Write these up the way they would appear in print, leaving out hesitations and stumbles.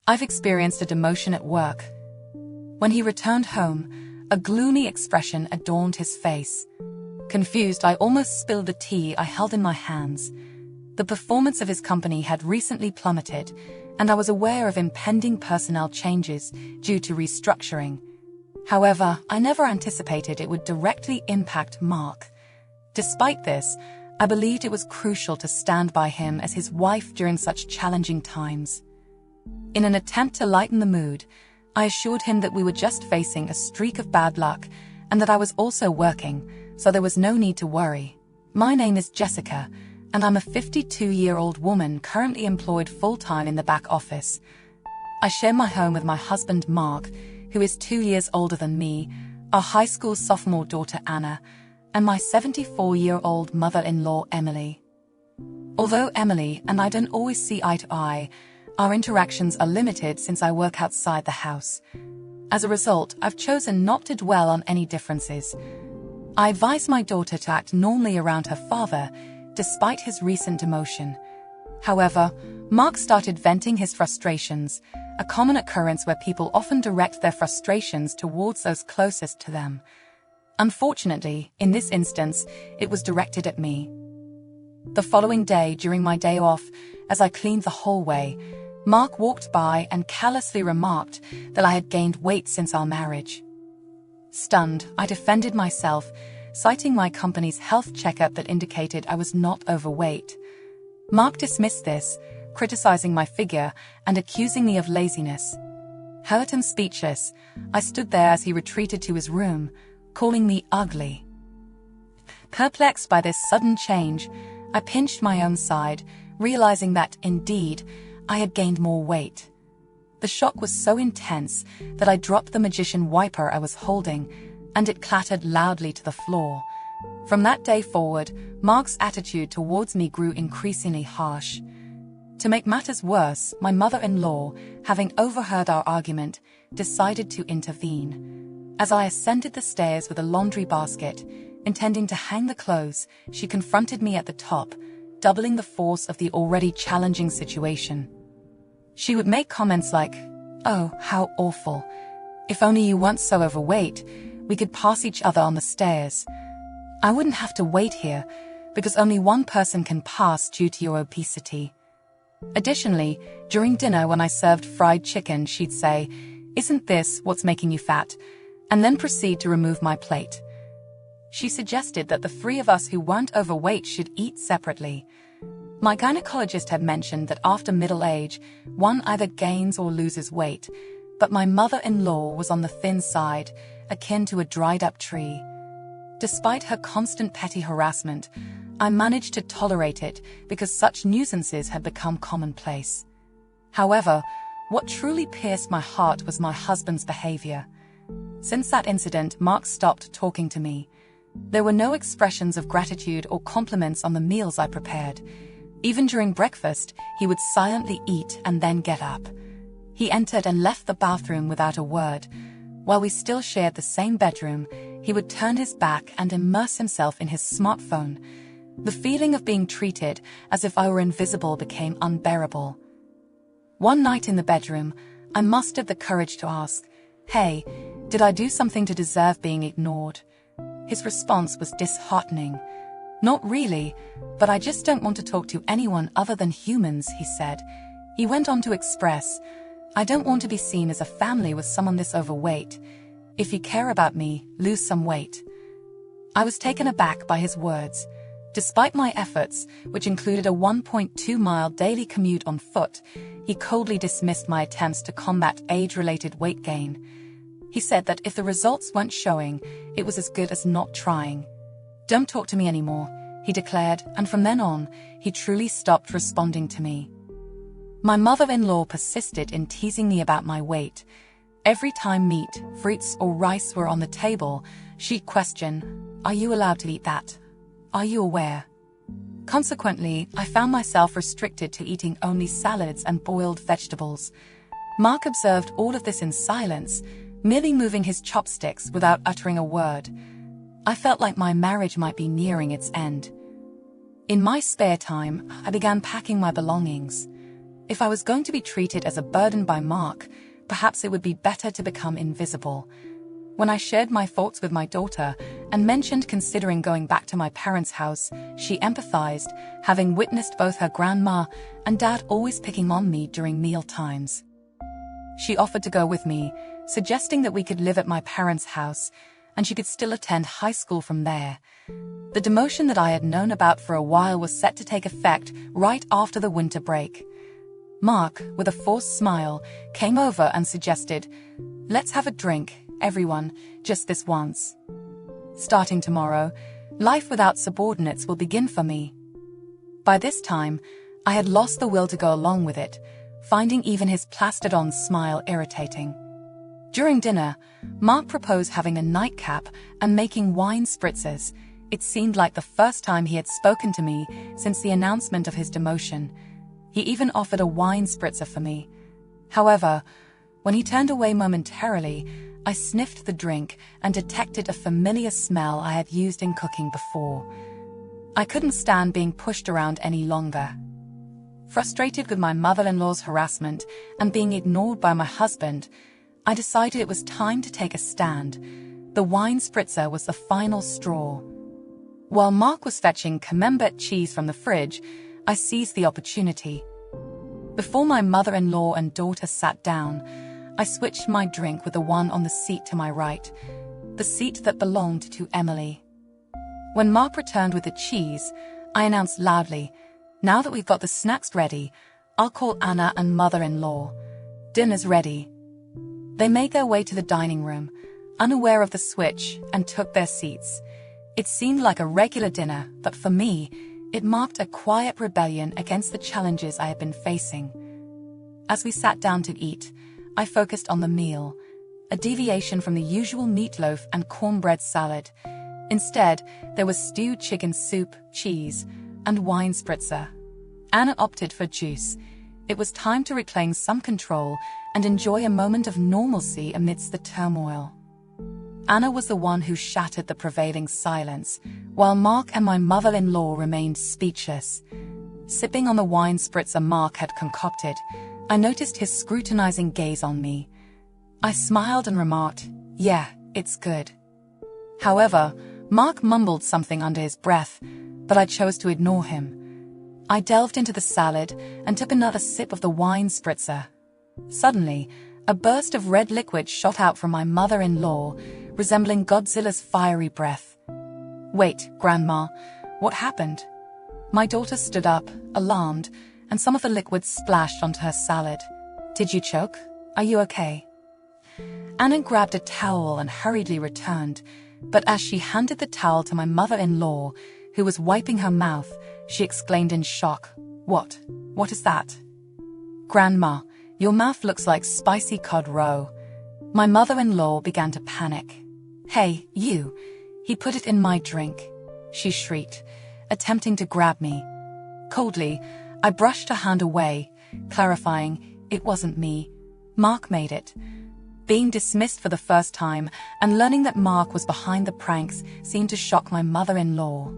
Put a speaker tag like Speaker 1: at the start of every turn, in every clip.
Speaker 1: I've experienced a demotion at work. When he returned home, a gloomy expression adorned his face. Confused, I almost spilled the tea I held in my hands. The performance of his company had recently plummeted, and I was aware of impending personnel changes due to restructuring. However, I never anticipated it would directly impact Mark. Despite this, I believed it was crucial to stand by him as his wife during such challenging times. In an attempt to lighten the mood, I assured him that we were just facing a streak of bad luck and that I was also working, so there was no need to worry. My name is Jessica, and I'm a 52-year-old woman currently employed full-time in the back office. I share my home with my husband Mark, who is 2 years older than me, our high school sophomore daughter Anna, and my 74-year-old mother-in-law Emily. Although Emily and I don't always see eye to eye, our interactions are limited since I work outside the house. As a result, I've chosen not to dwell on any differences. I advise my daughter to act normally around her father, despite his recent demotion. However, Mark started venting his frustrations, a common occurrence where people often direct their frustrations towards those closest to them. Unfortunately, in this instance, it was directed at me. The following day, during my day off, as I cleaned the hallway, Mark walked by and callously remarked that I had gained weight since our marriage. Stunned, I defended myself, citing my company's health checkup that indicated I was not overweight. Mark dismissed this, criticizing my figure and accusing me of laziness. Hurt and speechless, I stood there as he retreated to his room, calling me ugly. Perplexed by this sudden change, I pinched my own side, realizing that, indeed, I had gained more weight. The shock was so intense that I dropped the magician wiper I was holding, and it clattered loudly to the floor. From that day forward, Mark's attitude towards me grew increasingly harsh. To make matters worse, my mother-in-law, having overheard our argument, decided to intervene. As I ascended the stairs with a laundry basket, intending to hang the clothes, she confronted me at the top, doubling the force of the already challenging situation. She would make comments like, "Oh, how awful. If only you weren't so overweight, we could pass each other on the stairs. I wouldn't have to wait here, because only one person can pass due to your obesity." Additionally, during dinner when I served fried chicken, she'd say, "Isn't this what's making you fat?" and then proceed to remove my plate. She suggested that the three of us who weren't overweight should eat separately. My gynecologist had mentioned that after middle age, one either gains or loses weight, but my mother-in-law was on the thin side, akin to a dried-up tree. Despite her constant petty harassment, I managed to tolerate it because such nuisances had become commonplace. However, what truly pierced my heart was my husband's behavior. Since that incident, Mark stopped talking to me. There were no expressions of gratitude or compliments on the meals I prepared. Even during breakfast, he would silently eat and then get up. He entered and left the bathroom without a word. While we still shared the same bedroom, he would turn his back and immerse himself in his smartphone. The feeling of being treated as if I were invisible became unbearable. One night in the bedroom, I mustered the courage to ask, "Hey, did I do something to deserve being ignored?" His response was disheartening. "Not really, but I just don't want to talk to anyone other than humans," he said. He went on to express, "I don't want to be seen as a family with someone this overweight. If you care about me, lose some weight." I was taken aback by his words. Despite my efforts, which included a 1.2-mile daily commute on foot, he coldly dismissed my attempts to combat age-related weight gain. He said that if the results weren't showing, it was as good as not trying. "Don't talk to me anymore," he declared, and from then on, he truly stopped responding to me. My mother-in-law persisted in teasing me about my weight. Every time meat, fruits, or rice were on the table, she'd question, "Are you allowed to eat that? Are you aware?" Consequently, I found myself restricted to eating only salads and boiled vegetables. Mark observed all of this in silence, merely moving his chopsticks without uttering a word. I felt like my marriage might be nearing its end. In my spare time, I began packing my belongings. If I was going to be treated as a burden by Mark, perhaps it would be better to become invisible. When I shared my thoughts with my daughter and mentioned considering going back to my parents' house, she empathized, having witnessed both her grandma and dad always picking on me during meal times. She offered to go with me, suggesting that we could live at my parents' house and she could still attend high school from there. The demotion that I had known about for a while was set to take effect right after the winter break. Mark, with a forced smile, came over and suggested, "Let's have a drink, everyone, just this once. Starting tomorrow, life without subordinates will begin for me." By this time, I had lost the will to go along with it, finding even his plastered-on smile irritating. During dinner, Mark proposed having a nightcap and making wine spritzers. It seemed like the first time he had spoken to me since the announcement of his demotion. He even offered a wine spritzer for me. However, when he turned away momentarily, I sniffed the drink and detected a familiar smell I had used in cooking before. I couldn't stand being pushed around any longer. Frustrated with my mother-in-law's harassment and being ignored by my husband, I decided it was time to take a stand. The wine spritzer was the final straw. While Mark was fetching camembert cheese from the fridge, I seized the opportunity. Before my mother-in-law and daughter sat down, I switched my drink with the one on the seat to my right, the seat that belonged to Emily. When Mark returned with the cheese, I announced loudly, "Now that we've got the snacks ready, I'll call Anna and mother-in-law. Dinner's ready." They made their way to the dining room, unaware of the switch, and took their seats. It seemed like a regular dinner, but for me, it marked a quiet rebellion against the challenges I had been facing. As we sat down to eat, I focused on the meal, a deviation from the usual meatloaf and cornbread salad. Instead, there was stewed chicken soup, cheese, and wine spritzer. Anna opted for juice. It was time to reclaim some control and enjoy a moment of normalcy amidst the turmoil. Anna was the one who shattered the prevailing silence, while Mark and my mother-in-law remained speechless. Sipping on the wine spritzer Mark had concocted, I noticed his scrutinizing gaze on me. I smiled and remarked, "Yeah, it's good." However, Mark mumbled something under his breath, but I chose to ignore him. I delved into the salad and took another sip of the wine spritzer. Suddenly, a burst of red liquid shot out from my mother-in-law, resembling Godzilla's fiery breath. "Wait, Grandma, what happened?" My daughter stood up, alarmed, and some of the liquid splashed onto her salad. "Did you choke? Are you okay?" Anna grabbed a towel and hurriedly returned, but as she handed the towel to my mother-in-law, who was wiping her mouth, she exclaimed in shock, What is that?" "Grandma, your mouth looks like spicy cod roe." My mother-in-law began to panic. "Hey, you, he put it in my drink," she shrieked, attempting to grab me. Coldly, I brushed her hand away, clarifying, "It wasn't me. Mark made it." Being dismissed for the first time and learning that Mark was behind the pranks seemed to shock my mother-in-law.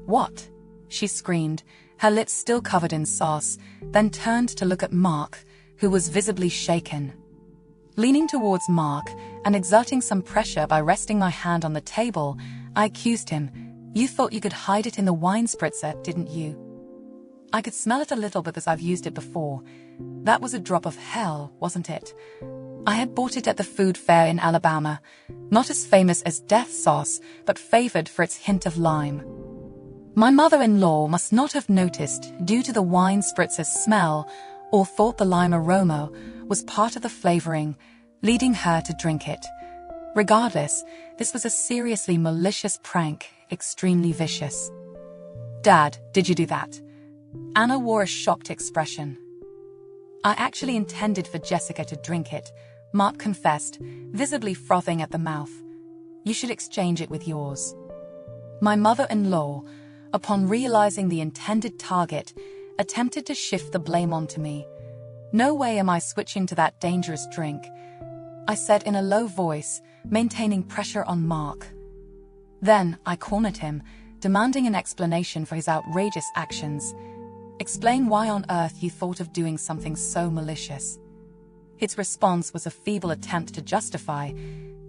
Speaker 1: "What?" she screamed, her lips still covered in sauce, then turned to look at Mark, who was visibly shaken. Leaning towards Mark and exerting some pressure by resting my hand on the table, I accused him, "You thought you could hide it in the wine spritzer, didn't you?" "I could smell it a little because I've used it before. That was a drop of hell, wasn't it? I had bought it at the food fair in Alabama, not as famous as death sauce, but favored for its hint of lime." My mother-in-law must not have noticed due to the wine spritzer's smell, or thought the lime aroma was part of the flavoring, leading her to drink it. Regardless, this was a seriously malicious prank, extremely vicious. "Dad, did you do that?" Anna wore a shocked expression. "I actually intended for Jessica to drink it," Mark confessed, visibly frothing at the mouth. "You should exchange it with yours." My mother-in-law, upon realizing the intended target, attempted to shift the blame onto me. "No way am I switching to that dangerous drink," I said in a low voice, maintaining pressure on Mark. Then I cornered him, demanding an explanation for his outrageous actions. Explain why on earth you thought of doing something so malicious. His response was a feeble attempt to justify,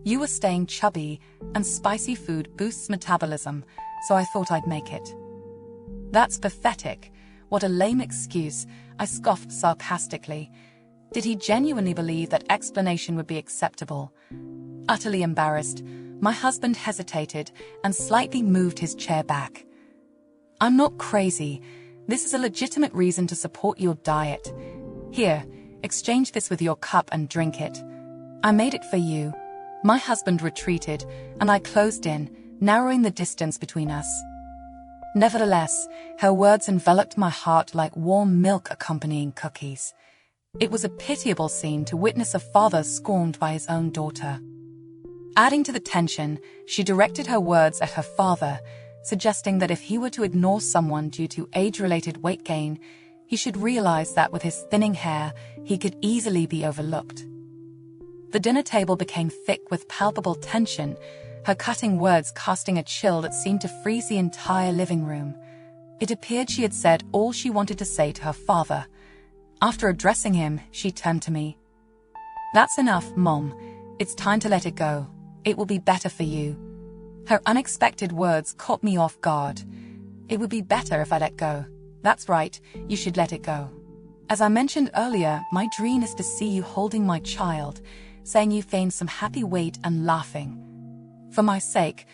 Speaker 1: "You were staying chubby, and spicy food boosts metabolism, so I thought I'd make it." That's pathetic. What a lame excuse, I scoffed sarcastically. Did he genuinely believe that explanation would be acceptable? Utterly embarrassed, my husband hesitated and slightly moved his chair back. "I'm not crazy. This is a legitimate reason to support your diet. Here, exchange this with your cup and drink it. I made it for you." My husband retreated, and I closed in, narrowing the distance between us. Nevertheless, her words enveloped my heart like warm milk accompanying cookies. It was a pitiable scene to witness a father scorned by his own daughter. Adding to the tension, she directed her words at her father, suggesting that if he were to ignore someone due to age-related weight gain, he should realize that with his thinning hair, he could easily be overlooked. The dinner table became thick with palpable tension, her cutting words casting a chill that seemed to freeze the entire living room. It appeared she had said all she wanted to say to her father. After addressing him, she turned to me. "That's enough, Mom. It's time to let it go. It will be better for you." Her unexpected words caught me off guard. "It would be better if I let go. That's right, you should let it go. As I mentioned earlier, my dream is to see you holding my child, saying you've gained some happy weight and laughing. For my sake,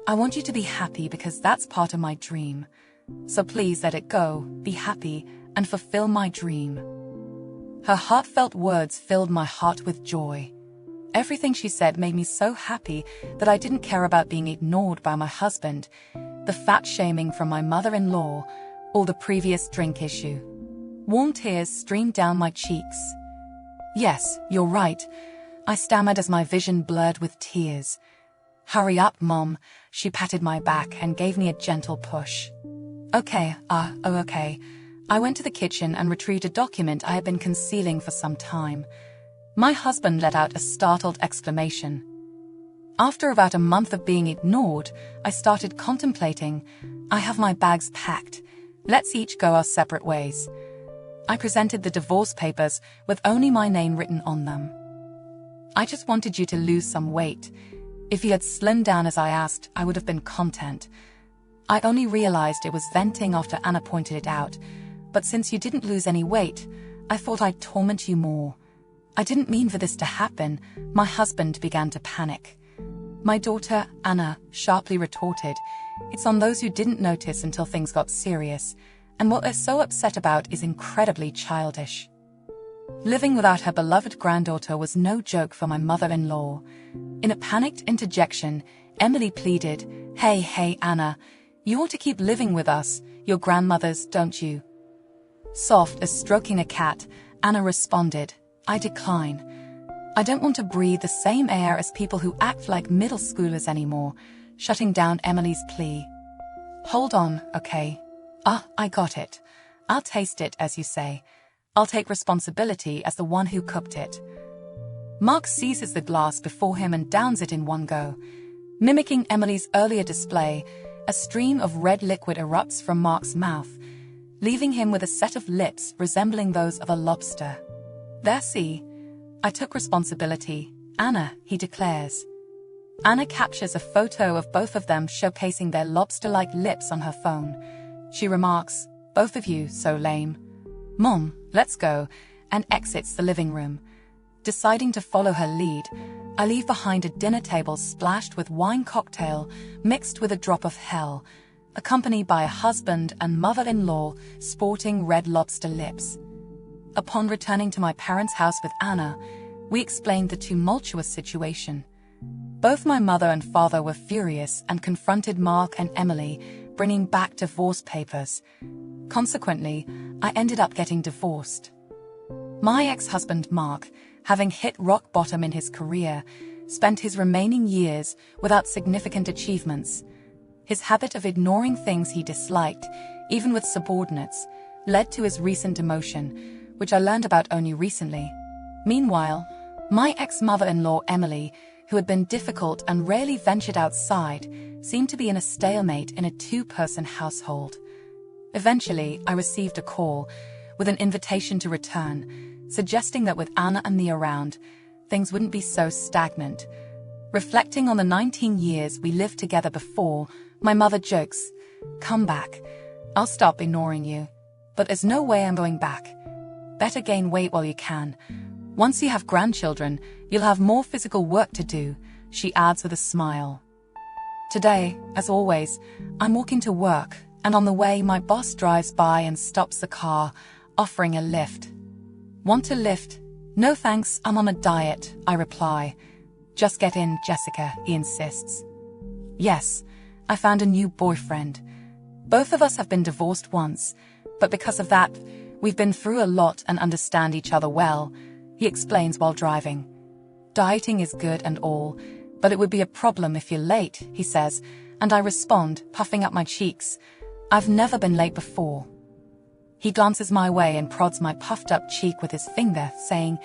Speaker 1: I want you to be happy because that's part of my dream. So please let it go, be happy, and fulfill my dream." Her heartfelt words filled my heart with joy. Everything she said made me so happy that I didn't care about being ignored by my husband, the fat shaming from my mother-in-law, or the previous drink issue. Warm tears streamed down my cheeks. "Yes, you're right," I stammered as my vision blurred with tears. "Hurry up, Mom," she patted my back and gave me a gentle push. Okay. I went to the kitchen and retrieved a document I had been concealing for some time. My husband let out a startled exclamation. After about a month of being ignored, I started contemplating. "I have my bags packed. Let's each go our separate ways." I presented the divorce papers with only my name written on them. "I just wanted you to lose some weight. If you had slimmed down as I asked, I would have been content. I only realized it was venting after Anna pointed it out, but since you didn't lose any weight, I thought I'd torment you more." "I didn't mean for this to happen," my husband began to panic. My daughter, Anna, sharply retorted, "It's on those who didn't notice until things got serious, and what they're so upset about is incredibly childish." Living without her beloved granddaughter was no joke for my mother-in-law. In a panicked interjection, Emily pleaded, Hey, Anna, you want to keep living with us, your grandmothers, don't you?" Soft as stroking a cat, Anna responded, "I decline. I don't want to breathe the same air as people who act like middle schoolers anymore," shutting down Emily's plea. "Hold on, okay? I got it. I'll taste it, as you say. I'll take responsibility as the one who cooked it." Mark seizes the glass before him and downs it in one go. Mimicking Emily's earlier display, a stream of red liquid erupts from Mark's mouth, leaving him with a set of lips resembling those of a lobster. "There, see? I took responsibility, Anna," he declares. Anna captures a photo of both of them showcasing their lobster-like lips on her phone. She remarks, "Both of you, so lame. Mom, let's go," and exits the living room. Deciding to follow her lead, I leave behind a dinner table splashed with wine cocktail mixed with a drop of hell, accompanied by a husband and mother-in-law sporting red lobster lips. Upon returning to my parents' house with Anna, we explained the tumultuous situation. Both my mother and father were furious and confronted Mark and Emily, bringing back divorce papers. Consequently, I ended up getting divorced. My ex-husband Mark, having hit rock bottom in his career, spent his remaining years without significant achievements. His habit of ignoring things he disliked, even with subordinates, led to his recent demotion, which I learned about only recently. Meanwhile, my ex-mother-in-law Emily, who had been difficult and rarely ventured outside, seemed to be in a stalemate in a two-person household. Eventually, I received a call with an invitation to return, suggesting that with Anna and me around, things wouldn't be so stagnant. Reflecting on the 19 years we lived together before, my mother jokes, "Come back. I'll stop ignoring you. But there's no way I'm going back. Better gain weight while you can. Once you have grandchildren, you'll have more physical work to do," she adds with a smile. Today, as always, I'm walking to work, and on the way my boss drives by and stops the car, offering a lift. "Want a lift?" "No thanks, I'm on a diet," I reply. "Just get in, Jessica," he insists. Yes, I found a new boyfriend. Both of us have been divorced once, but because of that, we've been through a lot and understand each other well, he explains while driving. "Dieting is good and all, but it would be a problem if you're late," he says, and I respond, puffing up my cheeks, "I've never been late before." He glances my way and prods my puffed-up cheek with his finger, saying,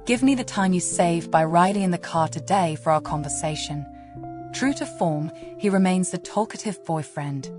Speaker 1: "Give me the time you saved by riding in the car today for our conversation." True to form, he remains the talkative boyfriend.